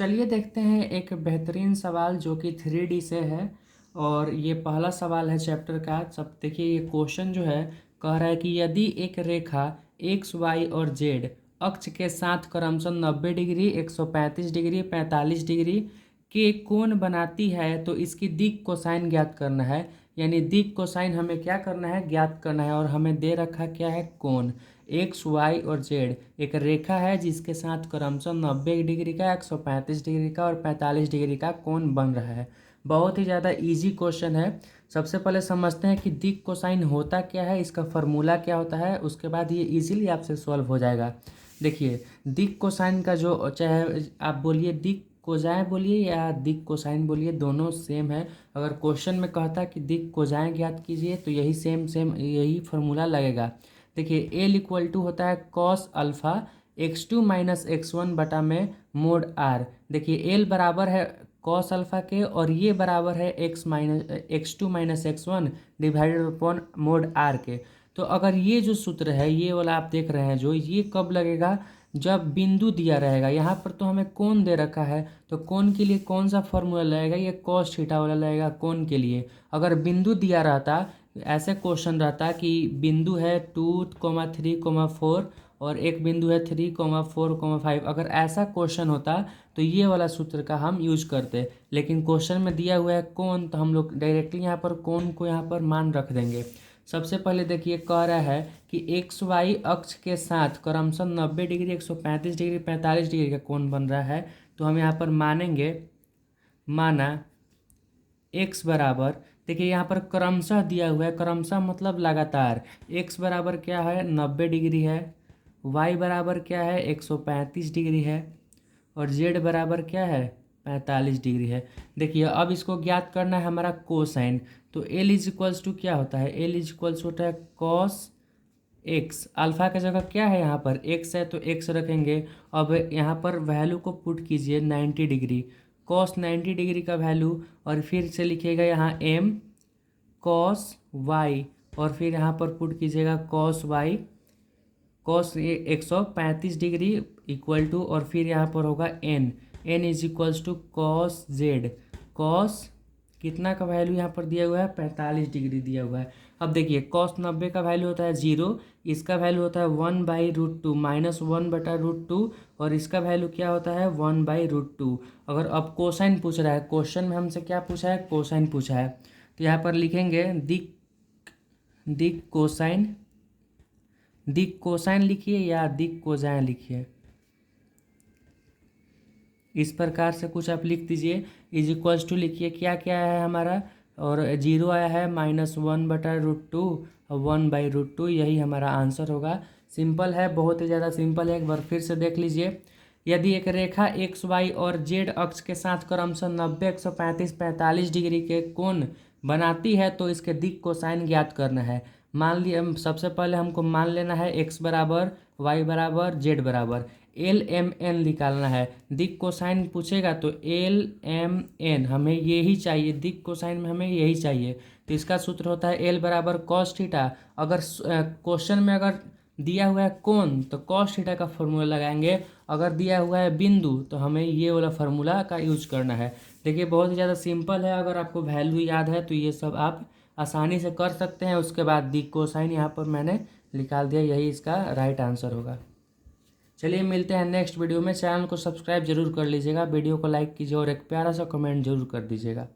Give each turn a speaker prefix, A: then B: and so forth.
A: चलिए देखते हैं एक बेहतरीन सवाल जो कि 3D से है। और ये पहला सवाल है चैप्टर का। सब देखिए, ये क्वेश्चन जो है कह रहा है कि यदि एक रेखा एक्स वाई और जेड अक्ष के साथ क्रमशः 90 डिग्री, 135 डिग्री, 45 डिग्री के कोण बनाती है तो इसकी दिक् कोसाइन ज्ञात करना है। यानी दिक् कोसाइन हमें क्या करना है, ज्ञात करना है। और हमें दे रखा क्या है, कोण। एक्स वाई और जेड एक रेखा है जिसके साथ क्रमशः 90 डिग्री का, 135 डिग्री का और 45 डिग्री का कोण बन रहा है। बहुत ही ज़्यादा इजी क्वेश्चन है। सबसे पहले समझते हैं कि दिक् कोसाइन होता क्या है, इसका फॉर्मूला क्या होता है, उसके बाद ये इजीली आपसे सॉल्व हो जाएगा। देखिए, दिक् कोसाइन का जो, चाहे आप बोलिए दिक् कोजाएं बोलिए या दिक् कोसाइन बोलिए, दोनों सेम है। अगर क्वेश्चन में कहता कि दिक् कोजाएं ज्ञात कीजिए तो यही सेम यही फार्मूला लगेगा। देखिए, एल इक्वल टू होता है cos alpha x2 minus x1 बटा में मोड आर। देखिए, एल बराबर है कॉस अल्फा के और ये बराबर है x2 minus x1 divided upon mod r के। तो अगर ये जो सूत्र है, ये वाला आप देख रहे हैं जो, ये कब लगेगा, जब बिंदु दिया रहेगा। यहाँ पर तो हमें कोण दे रखा है, तो कोण के लिए कौन सा फॉर्मूला लगेगा, ये कॉस थीटा वाला लगेगा कोण के लिए। अगर बिंदु दिया रहता, ऐसे क्वेश्चन रहता कि बिंदु है 2,3,4 और एक बिंदु है 3,4,5, अगर ऐसा क्वेश्चन होता तो ये वाला सूत्र का हम यूज करते। लेकिन क्वेश्चन में दिया हुआ है कोण, तो हम लोग डायरेक्टली यहाँ पर कोण को यहाँ पर मान रख देंगे। सबसे पहले देखिए, कह रहा है कि एक्स वाई अक्ष के साथ क्रमशः 90 डिग्री, 135 डिग्री, 45 डिग्री का कोण बन रहा है। तो हम यहाँ पर मानेंगे, माना एक्स बराबर, देखिए यहाँ पर क्रमशः दिया हुआ है, क्रमशः मतलब लगातार। एक्स बराबर क्या है, 90 डिग्री है। वाई बराबर क्या है, 135 डिग्री है। और जेड बराबर क्या है, 45 डिग्री है। देखिए, अब इसको ज्ञात करना है हमारा कोसाइन। तो एल इज इक्वल्स टू क्या होता है, एल इज इक्वल्स होता है कॉस एक्स। अल्फा की जगह क्या है, यहाँ पर एक्स है तो एक्स रखेंगे। अब यहाँ पर वैल्यू को पुट कीजिए 90 डिग्री, कॉस 90 डिग्री का वैल्यू, और फिर से लिखिएगा यहाँ एम कॉस वाई, और फिर यहाँ पर पुट कीजिएगा cos y, cos 135 degree equal to, और फिर यहाँ पर होगा n, n is equals to cos z. Cos कितना का वैल्यू यहाँ पर दिया हुआ है, 45 डिग्री दिया हुआ है। अब देखिए, कॉस 90 का वैल्यू होता है 0, इसका वैल्यू होता है 1/√2 -1/√2, और इसका वैल्यू क्या होता है 1/√2। अगर अब कोसाइन पूछ रहा है, क्वेश्चन में हमसे क्या पूछा है, कोसाइन पूछा है। तो यहाँ पर लिखेंगे दिक् कोसाइन, दिक् कोसाइन लिखिए या दिक् कोजाएं लिखिए, इस प्रकार से कुछ आप लिख दीजिए। इज इक्वल्स टू लिखिए, क्या क्या है हमारा, और 0 आया है -1/√2 और 1/√2, यही हमारा आंसर होगा। सिंपल है, बहुत ही ज़्यादा सिंपल है। एक बार फिर से देख लीजिए। यदि एक रेखा एक्स वाई और जेड अक्ष के साथ क्रमशः 90, 135, 45 डिग्री के कोण बनाती है तो इसके दिक् कोसाइन ज्ञात करना है। मान लिया, सबसे पहले हमको मान लेना है एक्स बराबर, वाई बराबर, जेड बराबर, एल एम एन निकालना है। दिक् कोसाइन पूछेगा तो एल एम एन हमें यही चाहिए, दिक् कोसाइन में हमें यही चाहिए। तो इसका सूत्र होता है एल बराबर कॉस थीटा। अगर क्वेश्चन में अगर दिया हुआ है कोण तो कॉस थीटा का फॉर्मूला लगाएंगे। अगर दिया हुआ है बिंदु तो हमें ये वाला फार्मूला का यूज करना है। देखिए, बहुत ही ज़्यादा सिंपल है। अगर आपको वैल्यू याद है तो ये सब आप आसानी से कर सकते हैं। उसके बाद दिक् कोसाइन यहाँ पर मैंने निकाल दिया, यही इसका राइट आंसर होगा। चलिए, मिलते हैं नेक्स्ट वीडियो में। चैनल को सब्सक्राइब जरूर कर लीजिएगा, वीडियो को लाइक कीजिए और एक प्यारा सा कमेंट जरूर कर दीजिएगा।